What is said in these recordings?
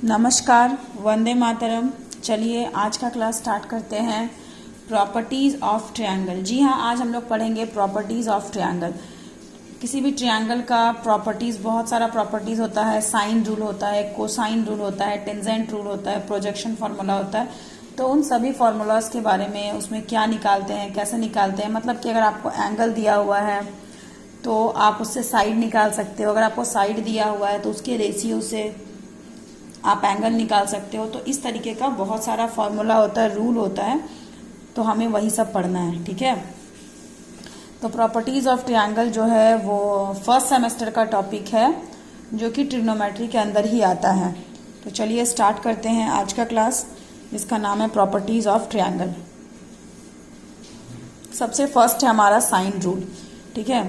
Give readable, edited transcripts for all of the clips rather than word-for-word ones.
नमस्कार, वंदे मातरम। चलिए आज का क्लास स्टार्ट करते हैं। Properties of triangle. जी हाँ, आज हम लोग पढ़ेंगे प्रॉपर्टीज ऑफ ट्रायंगल। किसी भी ट्रायंगल का प्रॉपर्टीज, बहुत सारा प्रॉपर्टीज होता है। साइन रूल होता है, कोसाइन रूल होता है, टेंजेंट रूल होता है, प्रोजेक्शन फार्मूला होता है। तो उन सभी फार्मूलाज के बारे में, उसमें क्या निकालते हैं, कैसे निकालते हैं, मतलब कि अगर आपको एंगल दिया हुआ है तो आप उससे साइड निकाल सकते हो। अगर आपको साइड दिया हुआ है तो उसके रेशियो से आप एंगल निकाल सकते हो। तो इस तरीके का बहुत सारा फॉर्मूला होता है, रूल होता है, तो हमें वही सब पढ़ना है। ठीक है, तो प्रॉपर्टीज ऑफ ट्रायंगल जो है वो फर्स्ट सेमेस्टर का टॉपिक है, जो कि ट्रिग्नोमेट्री के अंदर ही आता है। तो चलिए स्टार्ट करते हैं आज का क्लास, जिसका नाम है प्रॉपर्टीज ऑफ ट्रायंगल। सबसे फर्स्ट है हमारा साइन रूल। ठीक है,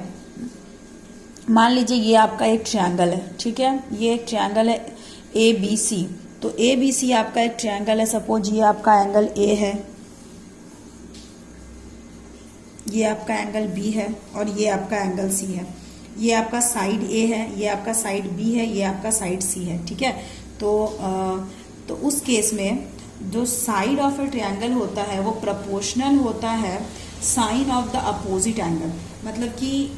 मान लीजिए ये आपका एक ट्रायंगल है। ठीक है, ये एक ट्रायंगल है ABC। तो ABC आपका एक ट्रायंगल है। सपोज ये आपका एंगल A है, ये आपका एंगल B है और ये आपका एंगल C है। ये आपका साइड A है, ये आपका साइड B है, ये आपका साइड C है। ठीक है, तो उस केस में जो साइड ऑफ ए ट्रायंगल होता है वो प्रोपोर्शनल होता है sine of the opposite angle. मतलब कि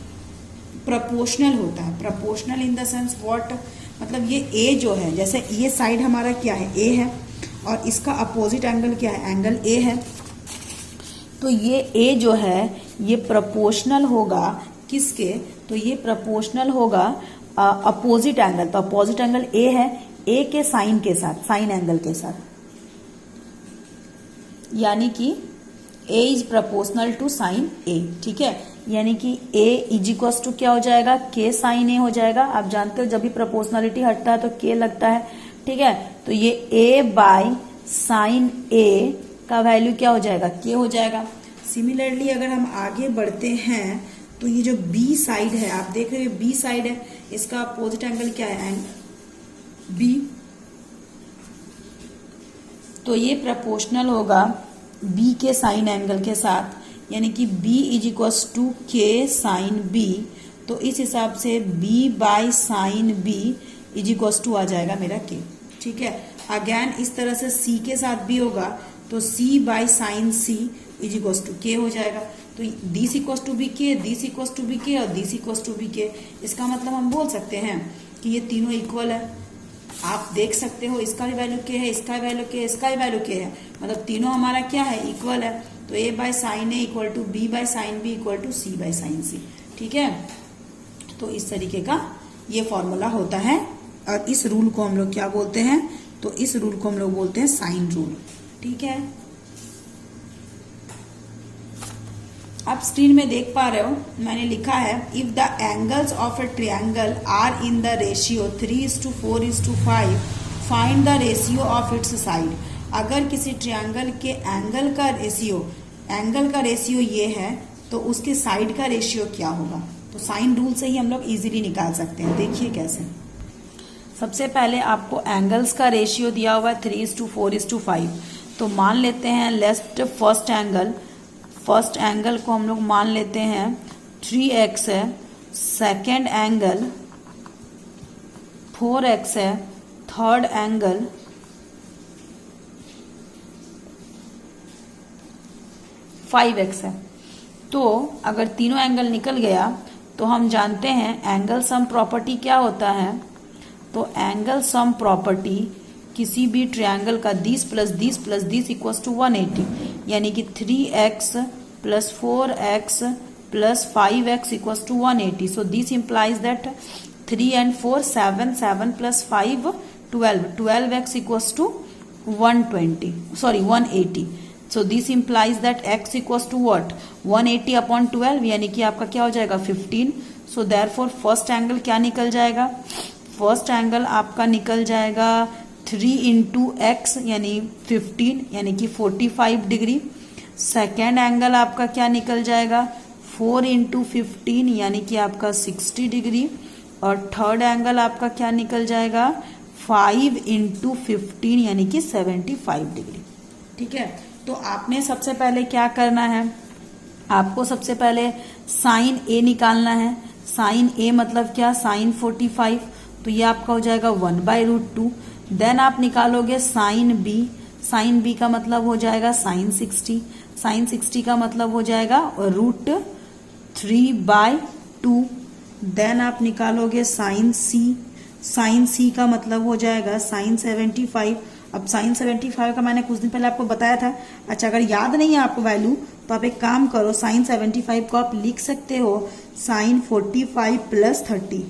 प्रोपोर्शनल होता है। Proportional in the sense what, मतलब ये A जो है, जैसे ये साइड हमारा क्या है, A है, और इसका अपोजिट एंगल क्या है, एंगल A है। तो ये A जो है ये प्रोपोर्शनल होगा किसके, तो ये प्रोपोर्शनल होगा अपोजिट एंगल। तो अपोजिट एंगल A है, A के साइन के साथ, साइन एंगल के साथ, यानी कि A is proportional to sine A। ठीक है, यानी कि A इज इक्वल टू क्या हो जाएगा, K साइन A हो जाएगा। आप जानते हो जब भी प्रोपोर्शनलिटी हटता है तो K लगता है। ठीक है, तो ये A बाय साइन A का वैल्यू क्या हो जाएगा, K हो जाएगा। सिमिलरली अगर हम आगे बढ़ते हैं तो ये जो B साइड है, आप देख रहे हो B साइड है, इसका अपोजिट एंगल क्या है, B। तो ये प्रोपोर्शनल होगा B के साइन एंगल के साथ, यानी कि B is equals to K sine B। तो इस हिसाब से B by sine B is equals to आ जाएगा मेरा K। ठीक है, अगेन इस तरह से C के साथ भी होगा, तो C by sine C is equals to K हो जाएगा। तो this equals to be K, this equals to be K और this equals to be K। इसका मतलब हम बोल सकते हैं कि ये तीनों इक्वल है। आप देख सकते हो इसका भी वैल्यू K है, इसका भी वैल्यू K है, इसका भी वैल्यू K है, मतलब तीनों हमारा क्या है, इक्वल है। तो A by sine A equal to B by sine B equal to C by sine C। ठीक है, तो इस तरीके का ये फॉर्मूला होता है। और इस रूल को हम लोग क्या बोलते हैं, तो इस रूल को हम लोग बोलते हैं साइन रूल। ठीक है, आप स्क्रीन में देख पा रहे हो, मैंने लिखा है if the angles of a triangle are in the ratio 3:4:5 find the ratio of its side. अगर किसी ट्रायंगल के एंगल का रेशियो ये है तो उसके साइड का रेशियो क्या होगा। तो साइन रूल से ही हम लोग इजीली निकाल सकते हैं। देखिए कैसे। सबसे पहले आपको एंगल्स का रेशियो दिया हुआ है 3:4:5। तो मान लेते हैं लेफ्ट फर्स्ट एंगल को हम लोग मान लेते हैं 3x है, सेकेंड एंगल 4x है, थर्ड एंगल 5x है। तो अगर तीनों एंगल निकल गया तो हम जानते हैं एंगल सम प्रॉपर्टी क्या होता है। तो एंगल सम प्रॉपर्टी किसी भी ट्रायंगल का this plus this plus this equals to 180, यानी कि 3x plus 4x plus 5x equals to 180। So this implies that 3 and 4 7, 7 plus 5 12, 12x equals to 180। So this implies that x equals to what, 180 upon 12, यानी कि आपका क्या हो जाएगा 15। So therefore first angle क्या निकल जाएगा, फर्स्ट एंगल आपका निकल जाएगा 3 into x यानी 15, यानी कि 45 डिग्री। सेकेंड एंगल आपका क्या निकल जाएगा 4 into 15 यानी कि आपका 60 डिग्री। और थर्ड एंगल आपका क्या निकल जाएगा 5 into 15 यानी कि 75 डिग्री। ठीक है, तो आपने सबसे पहले क्या करना है, आपको सबसे पहले साइन A निकालना है। साइन A मतलब क्या, साइन 45। तो ये आपका हो जाएगा 1/√2। देन आप निकालोगे साइन बी। साइन बी का मतलब हो जाएगा साइन 60। साइन 60 का मतलब हो जाएगा √3/2। देन आप निकालोगे साइन सी। साइन सी का मतलब हो जाएगा साइन 75। अब साइन 75 का मैंने कुछ दिन पहले आपको बताया था। अच्छा, अगर याद नहीं है आपको वैल्यू तो आप एक काम करो, साइन 75 को आप लिख सकते हो sine 45 + 30,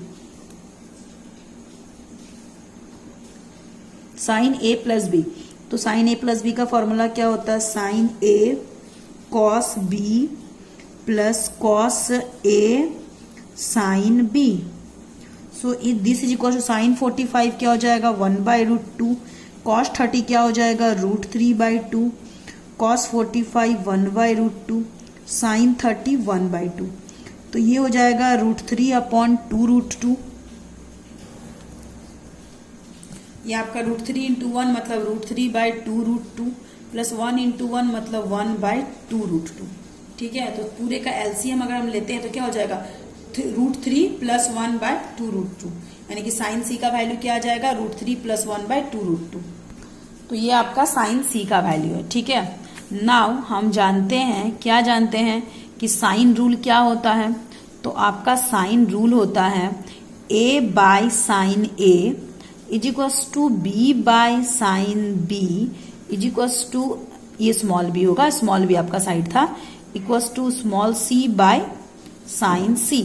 sine A plus B. तो साइन ए प्लस बी का फॉर्मूला क्या होता है? Sine A cos B plus cos A sine B. So this is equal to sine 45 क्या हो जाएगा? 1/√2। कॉस 30 क्या हो जाएगा? √3/2। कॉस 45 1/√2। साइन 30 1/2। तो ये हो जाएगा √3/2√2। ये आपका √3 × 1 मतलब √3/2√2 प्लस 1 × 1 मतलब 1/2√2। ठीक है, तो पूरे का एलसीएम अगर हम लेते हैं तो क्या हो जाएगा? √3 + 1/2√2, यानी कि साइन सी का वैल्यू क्या आ जाएगा? √3 + 1/2√2। तो ये आपका साइन सी का वैल्यू है। ठीक है, नाउ हम जानते हैं, क्या जानते हैं कि साइन रूल क्या होता है? तो आपका साइन रूल होता है a/sin a = b/sin b = ये स्मॉल b होगा, स्मॉल b आपका साइड था, = स्मॉल c/sin c।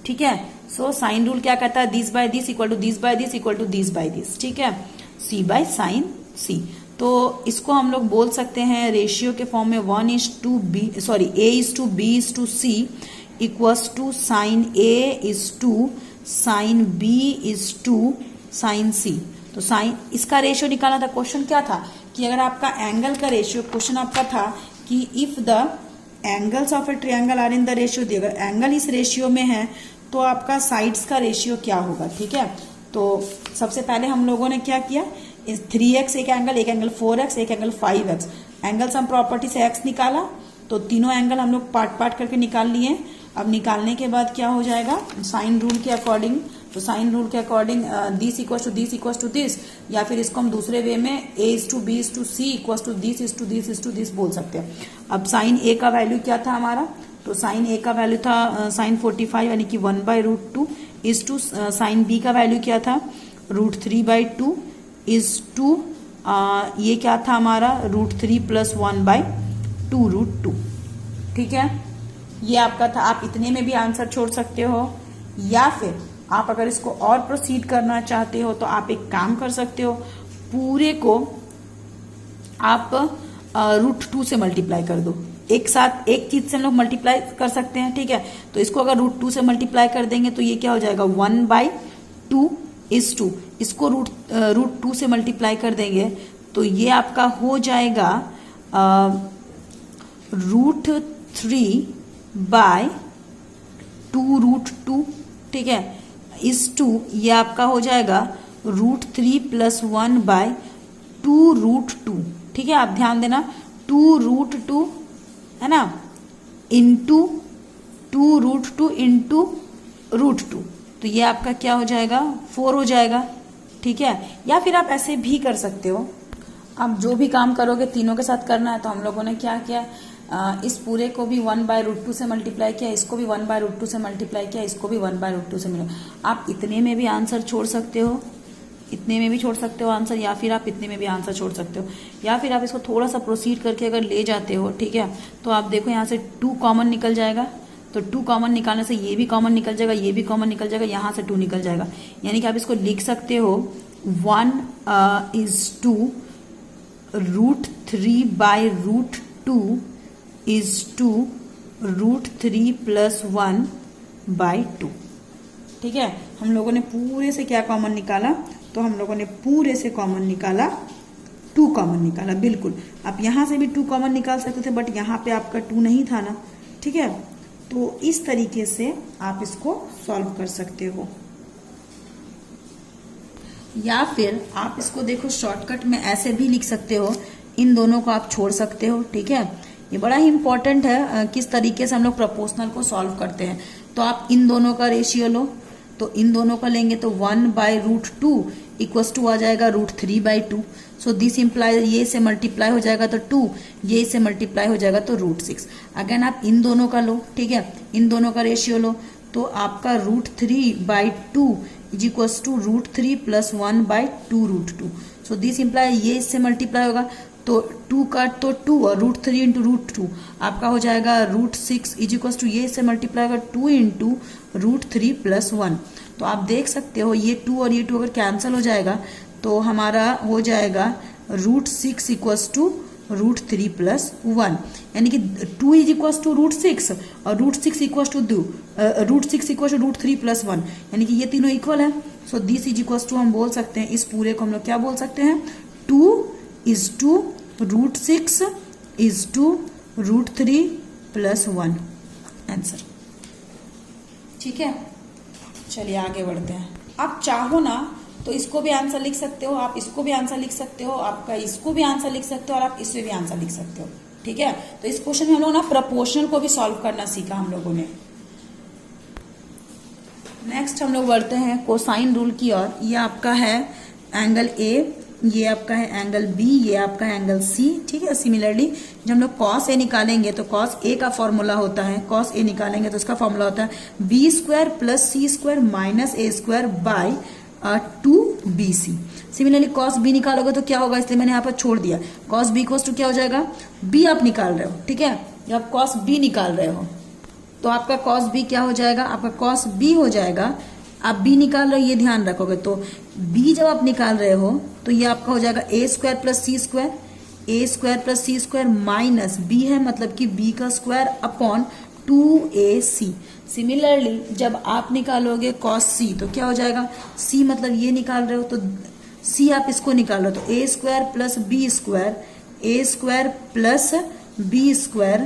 ठीक है, सो साइन रूल क्या कहता है? This by this equal to this by this equal to this by this. ठीक है, c/sin c। तो इसको हम लोग बोल सकते हैं रेशियो के फॉर्म में a is to b is to c equals to sine a is to sine b is to sine c। तो साइन, इसका रेशियो निकालना था। क्वेश्चन क्या था कि अगर आपका एंगल का रेशियो, क्वेश्चन आपका था कि if the angles of a triangle are in the ratio, अगर एंगल इस रेशियो में है तो आपका साइड्स का रेशियो क्या होगा? ठीक है, तो सबसे पहले हम लोगों ने क्या किया? 3x एक एंगल 4x, एक angle 5x। Angle sum property से x निकाला, तो तीनों एंगल हम लोग पार्ट करके निकाल लिए। अब निकालने के बाद क्या हो जाएगा? साइन रूल के अकॉर्डिंग, तो साइन रूल के according this equals to this, या फिर इसको हम दूसरे वे में a is to b is to c equals to this is to this बोल सकते हैं। अब साइन a का वैल्यू क्या था हमारा? तो साइन a का वैल्यू था साइन 45 यानी कि 1/√2 इज टू साइन b का वैल्यू क्या था? √3/2 इज टू ये क्या था हमारा? √3 + 1/2√2। ठीक है, ये आपका था। आप इतने में भी आंसर छोड़ सकते हो, या फिर आप अगर इसको और प्रोसीड करना चाहते हो तो आप एक काम कर सकते हो, पूरे को आप √2 से मल्टीप्लाई कर दो। एक साथ एक चीज से हम लोग मल्टीप्लाई कर सकते हैं। ठीक है, तो इसको अगर √2 से मल्टीप्लाई कर देंगे तो ये क्या हो जाएगा? 1/2 is to, इसको √2 से मल्टीप्लाई कर देंगे तो ये आपका हो जाएगा √3/2√2। ठीक है, इस टू ये आपका हो जाएगा √3 + 1/2√2। ठीक है, आप ध्यान देना, 2√2 है ना, इंटू 2√2 इंटू √2, तो ये आपका क्या हो जाएगा? 4 हो जाएगा। ठीक है, या फिर आप ऐसे भी कर सकते हो। आप जो भी काम करोगे तीनों के साथ करना है। तो हम लोगों ने क्या किया, इस पूरे को भी 1/√2 से मल्टीप्लाई किया, इसको भी 1/√2 से मल्टीप्लाई किया, इसको भी 1/√2 से मिला। आप इतने में भी आंसर छोड़ सकते हो, इतने में भी छोड़ सकते हो आंसर, या फिर आप इतने में भी आंसर छोड़ सकते हो, या फिर आप इसको थोड़ा सा प्रोसीड करके अगर ले जाते हो। ठीक है, तो आप देखो यहाँ से 2 कॉमन निकल जाएगा, तो 2 कॉमन निकालने से ये भी कॉमन निकल जाएगा, ये भी कॉमन निकल जाएगा, यहाँ से 2 निकल जाएगा। यानी कि आप इसको लिख सकते हो 1 is to √3/√2 is to √3 + 1/2। ठीक है, हम लोगों ने पूरे से क्या कॉमन निकाला? तो हम लोगों ने पूरे से कॉमन निकाला 2 कॉमन निकाला। बिल्कुल, आप यहाँ से भी 2 कॉमन निकाल सकते थे, बट यहाँ पे आपका 2 नहीं था ना। ठीक है, तो इस तरीके से आप इसको सॉल्व कर सकते हो, या फिर आप इसको देखो शॉर्टकट में ऐसे भी लिख सकते हो, इन दोनों को आप छोड़ सकते हो। ठीक है, ये बड़ा ही इंपॉर्टेंट है किस तरीके से हम लोग प्रोपोर्शनल को सॉल्व करते हैं। तो आप इन दोनों का रेशियो लो, तो इन दोनों का लेंगे तो 1/√2 इक्वल्स टू आ जाएगा √3/2। सो दिस इम्प्लाइज ये से मल्टीप्लाई हो जाएगा तो 2, ये से मल्टीप्लाई हो जाएगा तो √6। अगेन आप इन दोनों का लो, ठीक है, इन दोनों का रेशियो लो तो आपका √3/2 is equals to √3 + 1/2√2। So this imply ये इससे मल्टीप्लाई होगा तो 2 का तो 2 और √3 × √2 आपका हो जाएगा √6 इज इक्वल्स टू ये इससे मल्टीप्लाई होगा 2 × √3 + 1। तो आप देख सकते हो ये 2 और ये 2 अगर कैंसिल हो जाएगा तो हमारा हो जाएगा √6 इक्वल्स टू √3 + 1, यानी कि 2 इज इक्वल्स टू √6 और √6 इक्वल्स टू √6 इक्वल्स टू √3 + 1, यानी कि ये तीनों इक्वल है। So this is equals to हम बोल सकते हैं, इस पूरे को हम लोग क्या बोल सकते हैं, 2 is to √6 is to √3 + 1 answer. ठीक है, चलिए आगे बढ़ते हैं। आप चाहो ना तो इसको भी आंसर लिख सकते हो, आप इसको भी आंसर लिख सकते हो, आपका इसको भी आंसर लिख सकते हो और आप इससे भी आंसर लिख सकते हो। ठीक है, तो इस क्वेश्चन में हम लोग ना प्रोपोर्शनल को भी सॉल्व करना सीखा हम लोगों ने। नेक्स्ट हम लोग बढ़ते हैं कोसाइन रूल की ओर। ये आपका है एंगल ए, ये आपका है एंगल बी, ये आपका है एंगल सी। ठीक है, सिमिलरली जब हम लोग cos a निकालेंगे तो cos a का फॉर्मूला होता है, cos a निकालेंगे तो उसका फॉर्मूला होता है b² + c² - a² / 2bc। Similarly cos b निकालोगे तो क्या होगा, इसलिए मैंने यहाँ पर छोड़ दिया। cos b इक्वल्स टू क्या हो जाएगा, b आप निकाल रहे हो, ठीक है, जब आप cos b निकाल रहे हो तो आपका cos b क्या हो जाएगा, आपका cos b हो जाएगा, आप b निकाल रहे हो ये ध्यान रखोगे। तो b जब आप निकाल रहे हो तो ये आपका हो जाएगा a² + c², a² + c² minus b है मतलब कि b का स्क्वायर अपॉन 2ac। सिमिलरली जब आप निकालोगे cos c तो क्या हो जाएगा, c मतलब ये निकाल रहे हो तो c आप इसको निकाल रहे हो तो a² + b² a² + b²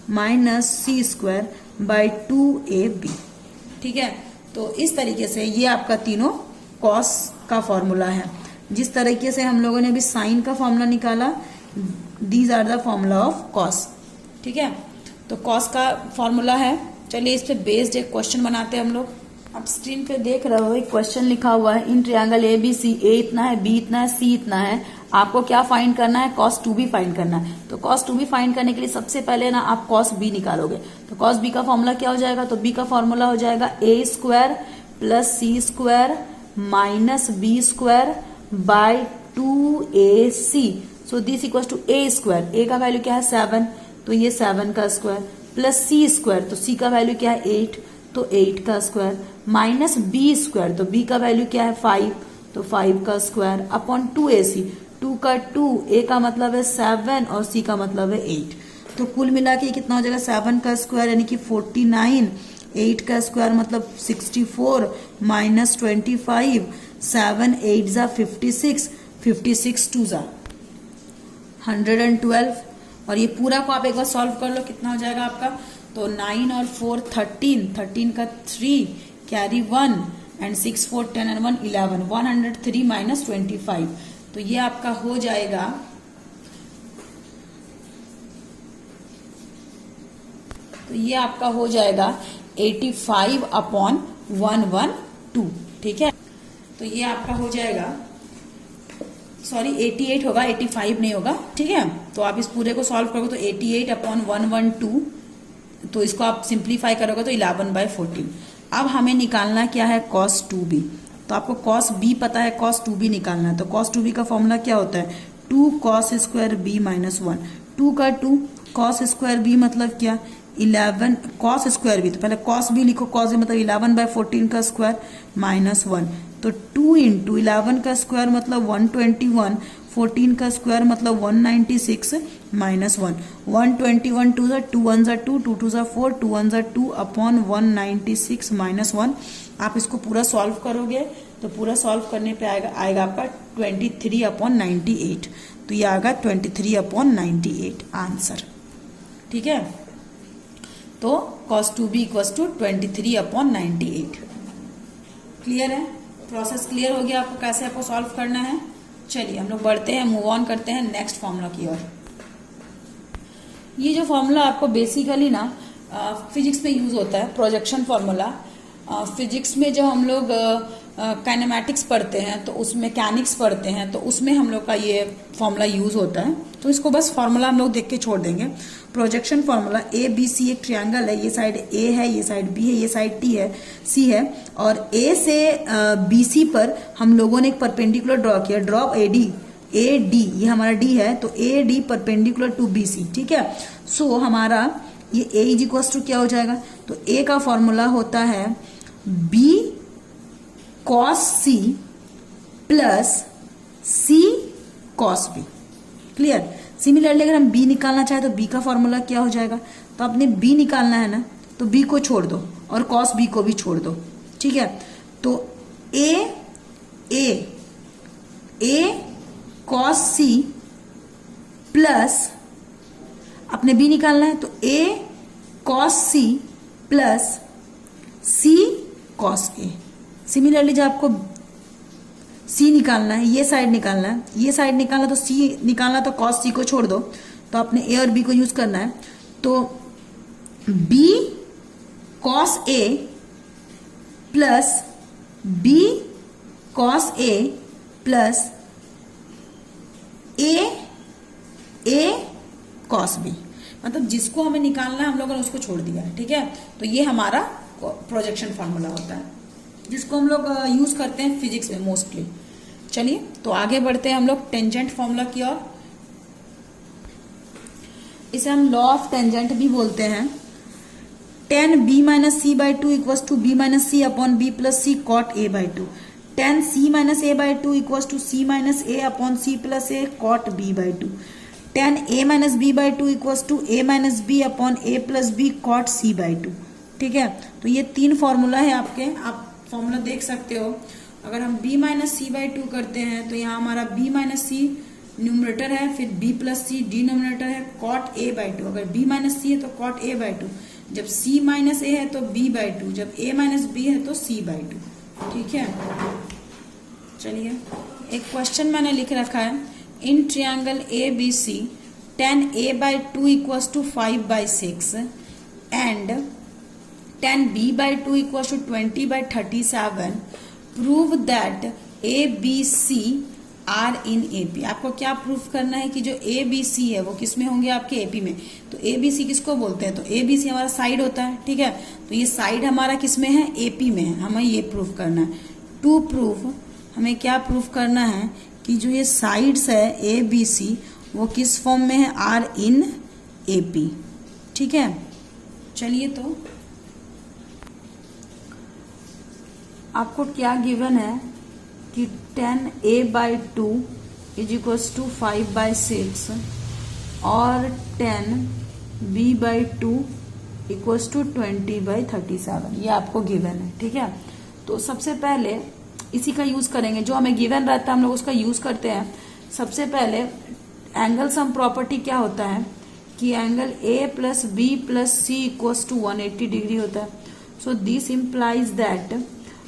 minus c² / 2ab। ठीक है, तो इस तरीके से ये आपका तीनों कॉस का फॉर्मूला है। जिस तरीके से हम लोगों ने अभी साइन का फॉर्मूला निकाला, these are the formula of cos. ठीक है, तो कॉस का फॉर्मूला है। चलिए इस पे बेस्ड एक क्वेश्चन बनाते हैं हम लोग। आप स्क्रीन पे देख रहे हो एक क्वेश्चन लिखा हुआ है, इन ट्रायंगल ABC A इतना है, B इतना है, C इतना है, आपको क्या फाइंड करना है, cos 2b फाइंड करना है। तो cos 2b फाइंड करने के लिए सबसे पहले ना आप cos b निकालोगे। तो cos b का फॉर्मूला क्या हो जाएगा, तो b का फॉर्मूला हो जाएगा a² + c² minus b² / 2ac। So this equals to a², a का वैल्यू क्या है 7, तो ये 7 का स्क्वायर प्लस c², तो c का वैल्यू क्या है 8, तो 8 का स्क्वायर माइनस b², तो b का वैल्यू क्या है 5, तो 5 का स्क्वायर अपॉन 2ac। 2 का 2, a का मतलब है 7 और c का मतलब है 8। तो कुल मिला के कितना हो जाएगा, 7 का स्क्वायर यानी कि 49, 8 का स्क्वायर मतलब 64 माइनस 25, 7 8 ज़ा 56, 56 2 ज़ा 112। और ये पूरा को आप एक बार सॉल्व कर लो, कितना हो जाएगा आपका, तो 9 और 4 13, 13 का 3 कैरी 1 एंड 6 4 10 एंड 1 11, 103 माइनस 25। तो ये आपका हो जाएगा, तो ये आपका हो जाएगा 85/112। ठीक है, तो ये आपका हो जाएगा, सॉरी 88 होगा, 85 नहीं होगा। ठीक है, तो आप इस पूरे को सॉल्व करोगे तो 88/112, तो इसको आप सिंप्लीफाई करोगे तो 11/14। अब हमें निकालना क्या है, cos 2b। तो आपको cos b पता है, cos 2b निकालना है। तो cos 2b का फॉर्मूला क्या होता है, 2 cos² b - 1। 2 का 2 cos² b मतलब क्या, 11 cos² b, तो पहले cos b लिखो, cos b मतलब 11/14 का स्क्वायर माइनस 1। तो 2 × 11 का स्क्वायर मतलब 121, 14 का स्क्वायर मतलब 196 माइनस 1। 121 2 ज़ा 2 1 ज़ा 2, 2 2 ज़ा 4, 2 1 ज़ा 2 अपॉन 196 माइनस 1। आप इसको पूरा सॉल्व करोगे तो पूरा सॉल्व करने पे आएगा आपका 23/98। तो ये आएगा 23/98 आंसर। ठीक है, तो cos 2b equals to 23/98। Clear है, प्रोसेस क्लियर हो गया आपको कैसे आपको सॉल्व करना है। चलिए हम लोग बढ़ते हैं, मूव ऑन करते हैं नेक्स्ट फॉर्मूला की ओर। ये जो फॉर्मूला आपको बेसिकली ना फिजिक्स में यूज होता है प्रोजेक्शन फॉर्मूला। फिजिक्स में जो हम लोग काइनेमैटिक्स पढ़ते हैं तो उसमें मैकेनिक्स पढ़ते हैं तो उसमें हम लोग का ये फॉर्मूला यूज होता है। तो इसको बस फॉर्मूला हम लोग देख के छोड़ देंगे। Projection formula A B C एक ट्रायंगल है, ये साइड ए है, ये साइड बी है, ये साइड टी है, सी है, और ए से बी सी पर हम लोगों ने एक परपेंडिकुलर ड्रॉ किया, draw A D, A D, ये हमारा डी है, तो A D perpendicular to B C, ठीक है। सो हमारा ये ए इज इक्वल टू क्या हो जाएगा, तो ए का फॉर्मूला होता है बी कॉस सी प्लस सी कॉस बी। क्लियर। सिमिलरली अगर हम बी निकालना चाहे तो बी का फॉर्मूला क्या हो जाएगा, तो आपने बी निकालना है ना, तो बी को छोड़ दो और कॉस बी को भी छोड़ दो, ठीक है। तो ए कॉस सी प्लस अपने बी निकालना है तो ए cos C plus C cos A. Similarly जब आपको सी निकालना है, ये साइड निकालना है, ये साइड निकालना तो सी निकालना तो कॉस सी को छोड़ दो, तो आपने ए और बी को यूज करना है। तो B cos A plus B cos A plus A cos B, मतलब जिसको हमें निकालना है हम लोगों ने उसको छोड़ दिया है, ठीक है। तो ये हमारा प्रोजेक्शन फॉर्मूला होता है जिसको हम लोग यूज करते हैं फिजिक्स में मोस्टली। चलिए तो आगे बढ़ते हैं हम लोग टेंजेंट फॉर्मूला की ओर। इसे हम लॉ ऑफ टेंजेंट भी बोलते हैं। tan b minus C by two equal to B minus C upon B plus C cot A by two. tan c minus A by two equal to C minus A upon C plus A cot B by two. tan a minus B by two equal to A minus B upon A plus B cot C by two, ठीक है। तो ये तीन formula है आपके, आप formula देख सकते हो। अगर हम b minus C by two करते हैं तो यहाँ हमारा b माइनस सी न्यूमरेटर है, फिर b प्लस सी डिनोमिनेटर है, कॉट a बाई टू। अगर b माइनस सी है तो कॉट a बाई टू, जब c माइनस a है तो b बाई टू, जब a माइनस b है तो c बाई टू, ठीक है। चलिए एक क्वेश्चन मैंने लिख रखा है, in triangle A B C tan a by two equals to 5 by 6 and tan b by 2 equals to 20 by 37. Prove that A, B, C are in AP. आपको क्या प्रूफ करना है कि जो A, B, C है वो किस में होंगे, आपके AP में। तो A, B, C किसको बोलते हैं, तो A, B, C हमारा साइड होता है, ठीक है। तो ये साइड हमारा किस में है, AP में है, हमें ये प्रूफ करना है। टू प्रूफ हमें क्या प्रूफ करना है कि जो ये साइड्स है A, B, C वो किस फॉर्म में है, आर इन AP, ठीक है। चलिए तो आपको क्या गिवन है कि tan a by two is equals to 5 by 6 और tan b by two equals to 20 by 37, ये आपको गिवन है, ठीक है। तो सबसे पहले इसी का यूज करेंगे, जो हमें गिवन रहता है हम लोग उसका यूज करते हैं। सबसे पहले एंगल सम प्रॉपर्टी क्या होता है कि angle a plus B plus C equals to 180 degree होता है। सो दिस इम्प्लाइज दैट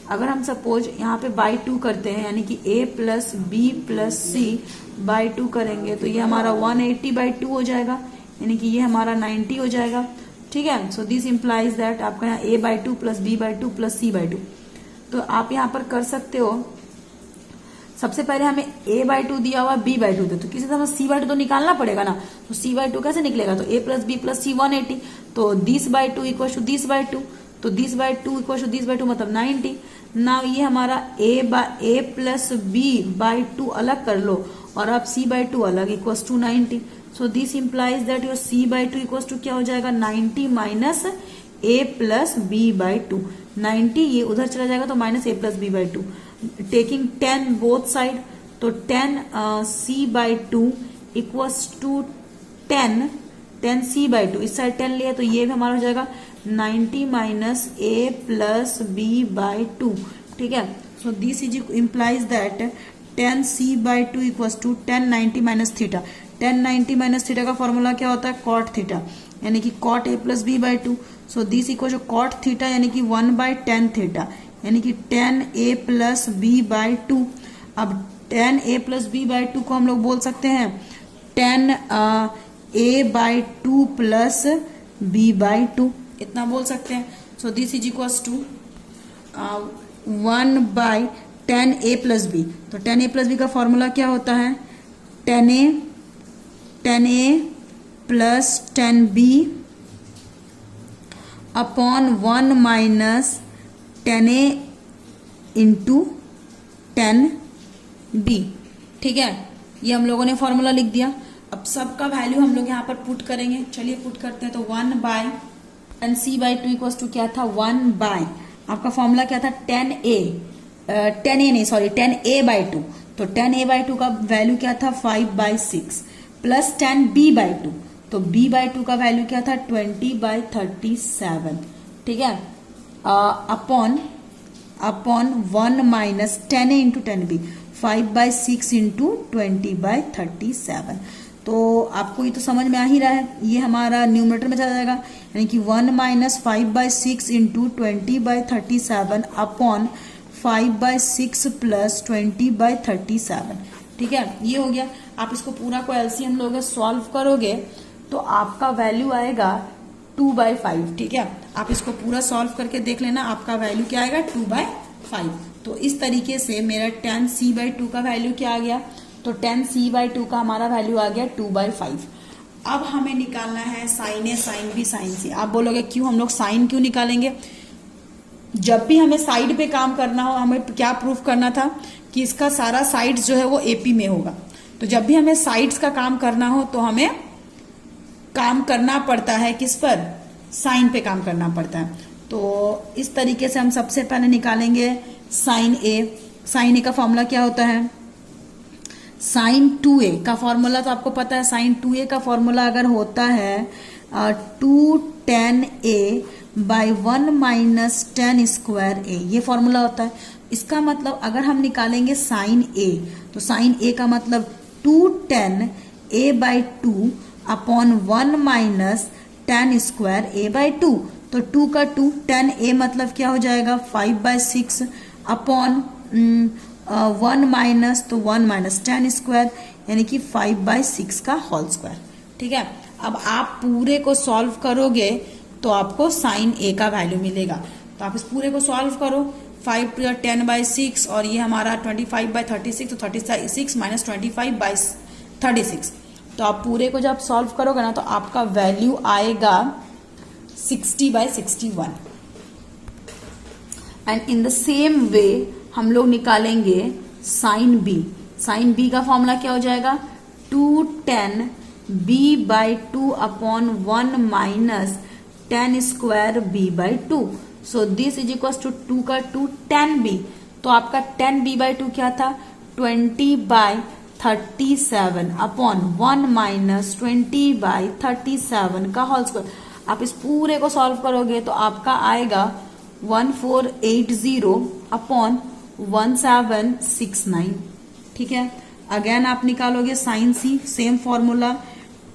अगर हम सपोज यहाँ पे बाई टू करते हैं, यानी कि a plus B plus C by two करेंगे तो ये हमारा 180 बाई टू हो जाएगा, यानी कि ये हमारा 90 हो जाएगा, ठीक है। सो दिस इम्प्लाइज दैट आपका यहाँ a by two plus B by two plus C by two. तो आप यहाँ पर कर सकते हो, सबसे पहले हमें a बाई टू दिया हुआ, b बाई टू दिया, तो किसी तरह c बाई टू तो निकालना पड़ेगा ना। तो c बाई टू कैसे निकलेगा, तो a plus B plus C 180, तो this by two equal to this by two, तो this by two equal to this by two मतलब 90। नाउ ये हमारा a plus B by two अलग कर लो और अब c बाई टू अलग equals to 90। So this implies that your c by two equals to क्या हो जाएगा, 90 minus a plus B by two. 90 ये उधर चला जाएगा तो minus a plus B by two, taking 10 both side, तो 10 c by two equals to 10 c by two, इस साइड 10 लिया तो ये भी हमारा हो जाएगा 90 minus a plus B by two, ठीक है। So this is implies that 10 c by two equals to 10 90 minus theta. 10 90 minus theta का फॉर्मूला क्या होता है, कॉट थीटा, यानी कि cot a plus B by two. So this equal to cot theta यानी कि 1 बाई 10 थीटा, यानी कि 10 a plus B by two. अब 10 a plus B by two को हम लोग बोल सकते हैं 10 a by two plus B by two, इतना बोल सकते हैं. So this is equals to 1/10a plus B. तो 10a प्लस बी का फॉर्मूला क्या होता है? 10a plus 10b upon 1 minus 10a into 10b. ठीक है, ये हम लोगों ने फॉर्मूला लिख दिया. अब सबका वैल्यू हम लोग यहाँ पर पुट करेंगे. चलिए पुट करते हैं. तो 1/10c/2 इक्वल्स टू क्या था? 1/, आपका फॉर्मूला क्या था? 10a/2. तो 10a/2 का वैल्यू क्या था? 5/6 प्लस 10b/2. तो b/2 का वैल्यू क्या था? 20/37. ठीक है, upon 1 minus 10a into 10b, 5/6 into 20/37. तो आपको ये तो समझ में आ ही रहा है, ये हमारा न्यूमरेटर में चला जाएगा, यानी कि 1 माइनस 5/6 इंटू 20/37 अपॉन 5/6 प्लस 20/37. ठीक है, ये हो गया. आप इसको पूरा को एलसीएम लोगे, सॉल्व करोगे तो आपका वैल्यू आएगा 2/5. ठीक है, आप इसको पूरा सॉल्व करके देख लेना, आपका वैल्यू क्या आएगा? 2/5. तो इस तरीके से मेरा 10c/2 का वैल्यू क्या आ गया? तो 10c/2 का हमारा वैल्यू आ गया 2/5. अब हमें निकालना है साइन ए, साइन बी, साइन सी. आप बोलोगे क्यों हम लोग साइन क्यों निकालेंगे? जब भी हमें साइड पे काम करना हो, हमें क्या प्रूफ करना था कि इसका सारा साइड्स जो है वो एपी में होगा. तो जब भी हमें साइड्स का काम करना हो तो हमें काम करना पड़ता है किस पर? साइन पे काम करना पड़ता है. तो इस तरीके से हम सबसे पहले निकालेंगे साइन ए. साइन ए का फॉर्मूला क्या होता है? साइन 2a का फॉर्मूला तो आपको पता है. साइन 2a का फॉर्मूला अगर होता है 2tan a/1 minus 10 square a, ये फॉर्मूला होता है. इसका मतलब अगर हम निकालेंगे साइन a, तो साइन a का मतलब 2tan a/2 upon 1 minus 10 square a/2. तो 2 का 2, 10a मतलब क्या हो जाएगा? 5/6 अपॉन 1 माइनस, तो 1 माइनस 10 स्क्वायर, यानी कि 5/6 का होल स्क्वायर. ठीक है, अब आप पूरे को सॉल्व करोगे तो आपको साइन ए का वैल्यू मिलेगा. तो आप इस पूरे को सॉल्व करो. 5 टू 10/6 और ये हमारा 25/36. तो 36 माइनस 25/36. तो आप पूरे को जब सॉल्व करोगे ना तो आपका वैल्यू आएगा 60/61. And in the same way हम लोग निकालेंगे साइन बी. साइन बी का फॉर्मूला क्या हो जाएगा? 2tan b/2 upon 1 minus 10 square b/2. So this is equal to 2 का 2 tan b. तो आपका 10 b/2 क्या था? 20/37 अपॉन 1 माइनस 20/37 का होल स्क्वायर. आप इस पूरे को सॉल्व करोगे तो आपका आएगा 1480 अपॉन 1769. ठीक है, अगेन आप निकालोगे sine C. Same formula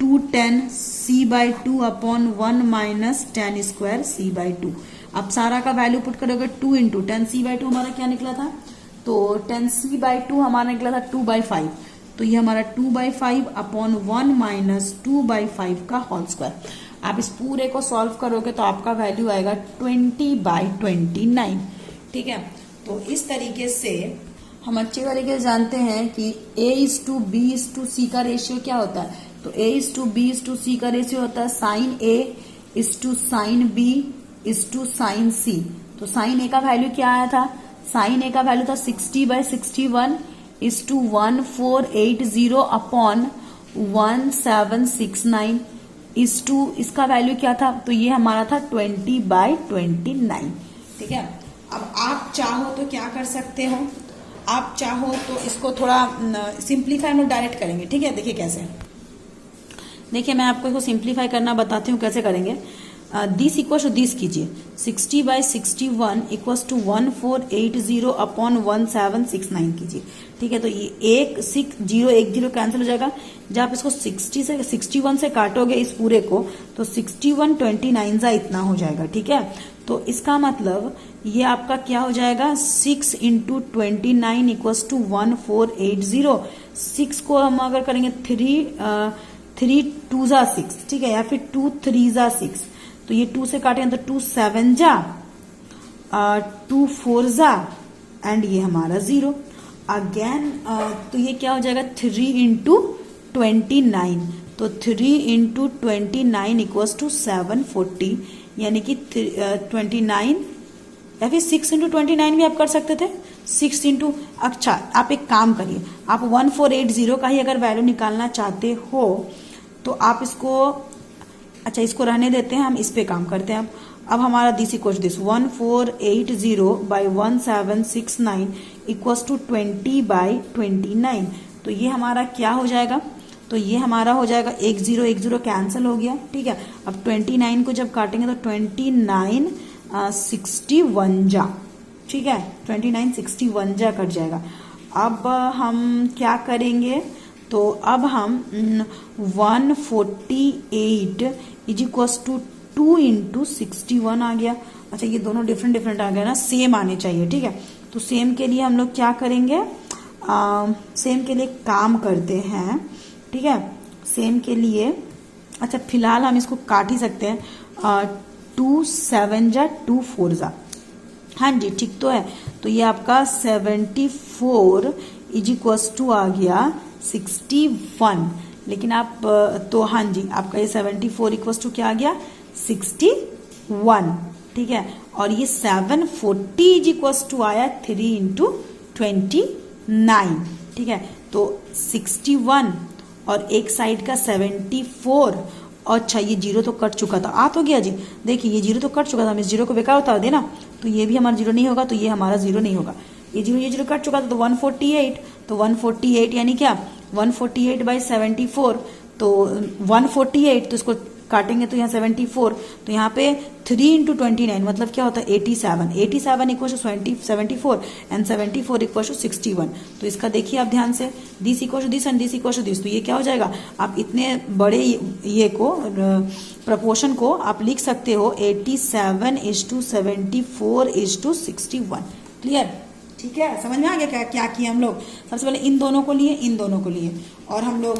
2tan c/2 upon 1 minus 10 square c/2. अब सारा का वैल्यू पुट करोगे 2 इंटू 10 c/2 हमारा क्या निकला था? तो 10 c/2 हमारा निकला था 2/5. तो ये हमारा 2/5 अपॉन 1 माइनस 2/5 का होल स्क्वायर. आप इस पूरे को सॉल्व करोगे तो आपका वैल्यू आएगा 20/29. ठीक है, तो इस तरीके से हम अच्छे तरीके से जानते हैं कि a/b/c का रेशियो क्या होता है. तो a/b/c का रेशियो होता है sine a sine b sine c. तो साइन a का वैल्यू क्या आया था? साइन a का वैल्यू था 60/61 1480 अपॉन 1769 इसका वैल्यू क्या था? तो ये हमारा था 20/29. ठीक है, अब आप चाहो तो क्या कर सकते हो? आप चाहो तो इसको थोड़ा सिंप्लीफाई में डायरेक्ट करेंगे. ठीक है, देखिए कैसे. देखिए मैं आपको इसको सिंप्लीफाई करना बताती हूँ कैसे करेंगे. दिस इक्वल टू दिस कीजिए. 60/61 इक्वल्स टू 1480 अपॉन 1769 कीजिए. ठीक है, तो ये 0 कैंसिल हो जाएगा. जब आप इसको 61 से काटोगे इस पूरे को तो 61 29 जा इतना हो जाएगा. ठीक है, तो इसका मतलब ये आपका क्या हो जाएगा? 6 इंटू 29 इक्वल्स टू 1480. 6 को हम अगर करेंगे 3 2 जा 6. ठीक है, या फिर 2 3 जा 6. तो ये 2 से काटेंगे तो 2 7 जा, 2 4 जा, एंड ये हमारा 0 अगेन। तो ये क्या हो जाएगा 3 इंटू 29, तो 3 इंटू 29 इक्वल्स टू 740, यानी कि 29 या फिर 6 इंटू 29 भी आप कर सकते थे, 6 इंटू। अच्छा आप एक काम करिए, आप 1480 का ही अगर वैल्यू निकालना चाहते हो तो आप इसको, अच्छा इसको रहने देते हैं, हम इस पे काम करते हैं। अब हमारा this equals this 1480 by 1769 equals to 20/29। तो ये हमारा क्या हो जाएगा, तो ये हमारा हो जाएगा 10 कैंसिल हो गया, ठीक है। अब 29 को जब काटेंगे तो 29 61 जा, ठीक है, 29 61 जा कट जाएगा। अब हम क्या करेंगे, तो अब हम 148 इज इक्वल्स टू 2 इंटू 61 आ गया। अच्छा ये दोनों डिफरेंट आ गया ना, सेम आने चाहिए, ठीक है। तो सेम के लिए हम लोग क्या करेंगे, सेम के लिए काम करते हैं, ठीक है। सेम के लिए अच्छा फिलहाल हम इसको काट ही सकते हैं, 2 7 जा 2 4 जा, हाँ जी ठीक तो है। तो ये आपका 74 इज इक्वल्स टू आ गया 61, लेकिन आप तो हाँ जी आपका ये 74 इक्वल्स टू क्या आ गया 61, ठीक है। और ये 740 इज इक्वल्स टू आया 3 इंटू 29, ठीक है। तो 61 और एक साइड का 74, अच्छा ये 0 तो कट चुका था, आ तो गया जी, देखिए ये 0 तो कट चुका था, हम इस 0 को बेकार उतार देना, तो ये भी हमारा 0 नहीं होगा, तो ये हमारा 0 नहीं होगा, ये 0 कट चुका था। तो 148, तो 148 यानी क्या 148 बाई 74, तो 148, तो इसको काटेंगे तो यहाँ 74, तो यहाँ पे 3 इंटू 29 मतलब क्या होता है 87, 87 equal to 74 and 74 equal to 61। तो इसका देखिए आप ध्यान से, this equal to this and this equal to this, तो ये क्या हो जाएगा, आप इतने बड़े ये को प्रपोर्शन को आप लिख सकते हो 87:74:61। क्लियर, ठीक है, समझ में आ गया क्या किया हम लोग। सबसे पहले इन दोनों को लिए, इन दोनों को लिए, और हम लोग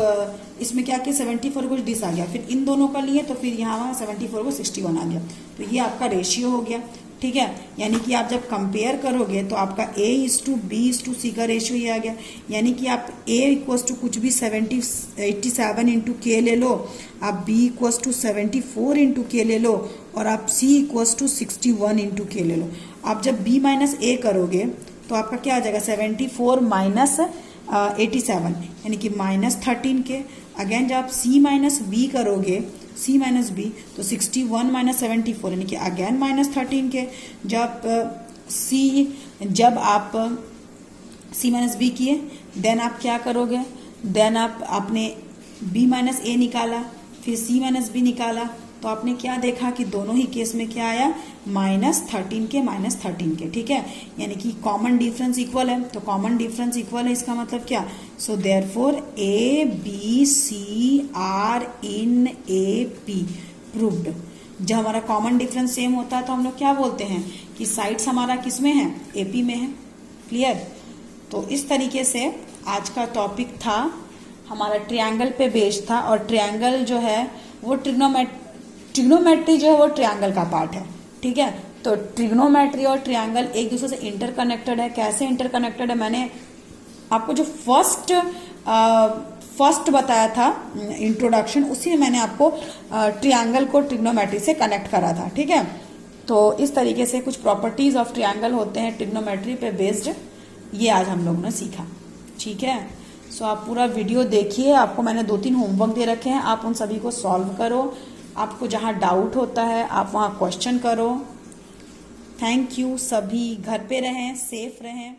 इसमें क्या किया 74 को दिस आ गया, फिर इन दोनों का लिए, तो फिर यहाँ 74 को 61 आ गया। तो ये आपका रेशियो हो गया, ठीक है। यानी कि आप जब कंपेयर करोगे तो आपका A:B:C का रेशियो ये आ गया, यानी कि आप A इक्वल्स टू कुछ भी 87 इंटू K ले लो, आप B equals to 74 into K ले लो, और आप C equals to 61 into K ले लो। आप जब B माइनस A करोगे तो आपका क्या आ जाएगा 74 माइनस 87 यानी कि -13K। अगेन जब आप C माइनस B करोगे, C माइनस B, तो 61 माइनस 74 यानी कि अगेन -13K। जब आप C माइनस B किए, देन आप क्या करोगे, देन आपने B माइनस A निकाला, फिर C माइनस B निकाला, तो आपने क्या देखा कि दोनों ही केस में क्या आया -13K, ठीक है। यानी कि कॉमन डिफरेंस इक्वल है, तो कॉमन डिफरेंस इक्वल है इसका मतलब क्या, so therefore ABC are in AP proved. जब हमारा कॉमन डिफरेंस सेम होता है तो हम लोग क्या बोलते हैं कि साइड्स हमारा किस में है, AP में है। क्लियर, तो इस तरीके से आज का टॉपिक था हमारा ट्रायंगल पे बेस्ड था, और ट्रायंगल जो है वो ट्रिग्नोमेट्री जो है वो ट्रायंगल का पार्ट है, ठीक है। तो ट्रिग्नोमेट्री और ट्रायंगल एक दूसरे से इंटरकनेक्टेड है। कैसे इंटरकनेक्टेड है, मैंने आपको जो फर्स्ट बताया था इंट्रोडक्शन, उसी में मैंने आपको ट्रायंगल को ट्रिग्नोमेट्री से कनेक्ट करा था, ठीक है। तो इस तरीके से कुछ प्रॉपर्टीज ऑफ ट्रायंगल होते हैं ट्रिग्नोमेट्री पे बेस्ड, ये आज हम लोगों ने सीखा, ठीक है। सो आप पूरा वीडियो देखिए, आपको मैंने 2-3 होमवर्क दे रखे हैं, आप उन सभी को सॉल्व करो। आपको जहां डाउट होता है आप वहां क्वेश्चन करो। थैंक यू, सभी घर पे रहें, सेफ रहें।